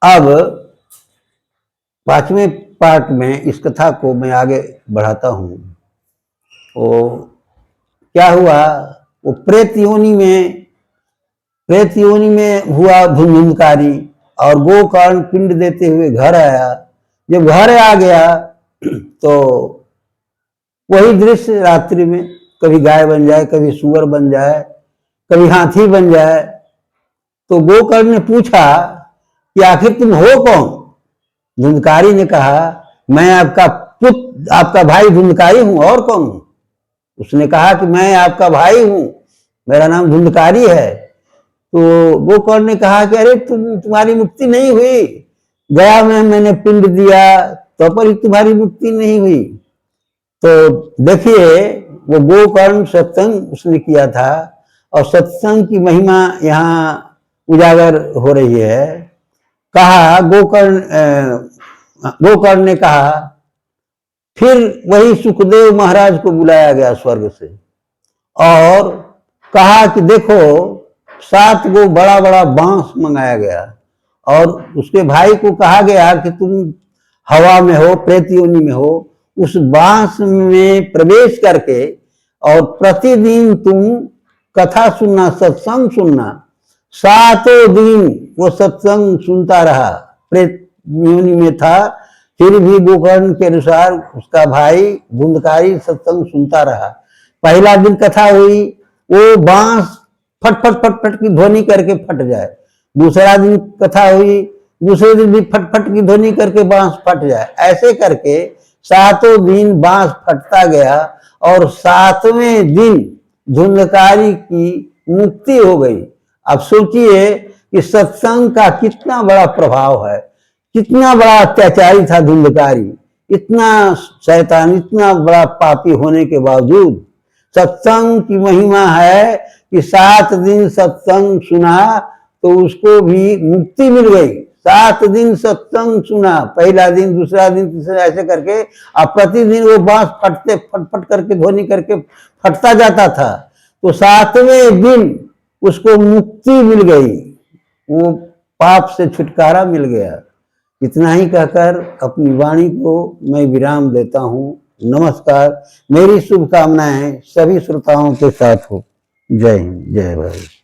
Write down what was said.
अब 5वें पार्ट में इस कथा को मैं आगे बढ़ाता हूँ। वो क्या हुआ, वो प्रेत योनि में हुआ धुंधुकारी और गोकर्ण पिंड देते हुए घर आया। जब घर आ गया तो वही दृश्य रात्रि में, कभी गाय बन जाए, कभी सुअर बन जाए, कभी हाथी बन जाए। तो गोकर्ण ने पूछा कि आखिर तुम हो कौन? धुंधकारी ने कहा, मैं आपका पुत्र, आपका भाई धुंधकारी हूं, और कौन हूं? उसने कहा कि मैं आपका भाई हूं, मेरा नाम धुंधकारी है। तो गोकर्ण ने कहा कि अरे तुम्हारी मुक्ति नहीं हुई, गया में मैंने पिंड दिया तो पर तुम्हारी मुक्ति नहीं हुई। तो देखिए, वो गोकर्ण सत्संग उसने किया था और सत्संग की महिमा यहाँ उजागर हो रही है। कहा गोकर्ण ने कहा, फिर वही सुखदेव महाराज को बुलाया गया स्वर्ग से और कहा कि देखो 7 गो बड़ा बड़ा बांस मंगाया गया और उसके भाई को कहा गया कि तुम हवा में हो, प्रेत योनि में हो, उस बांस में प्रवेश करके और प्रतिदिन तुम कथा सुनना, सत्संग सुनना। 7 दिन वो सत्संग सुनता रहा, प्रेत योनि में था, फिर भी गोकर्ण के अनुसार उसका भाई धुंधकारी सत्संग सुनता रहा। पहला दिन कथा हुई, वो बांस फट फट फट फट की ध्वनि करके फट जाए। दूसरा दिन कथा हुई, दूसरे दिन भी फट फट की ध्वनि करके बांस फट जाए। ऐसे करके 7 दिन बांस फटता गया और 7वें दिन धुंधकारी की मुक्ति हो गई। अब सोचिए कि सत्संग का कितना बड़ा प्रभाव है, कितना बड़ा अत्याचारी था धुंधकारी, इतना शैतान, इतना बड़ा पापी होने के बावजूद सत्संग की महिमा है कि 7 दिन सत्संग सुना तो उसको भी मुक्ति मिल गई। 7 दिन सत्संग सुना, पहला दिन, दूसरा दिन, तीसरा, ऐसे करके अब प्रतिदिन वो बांस फटते फट फट करके ध्वनि करके फटता जाता था। तो 7वें दिन उसको मुक्ति मिल गई, वो पाप से छुटकारा मिल गया। इतना ही कहकर अपनी वाणी को मैं विराम देता हूँ। नमस्कार, मेरी शुभकामनाएं सभी श्रोताओं के साथ हो। जय हिंद, जय भारत।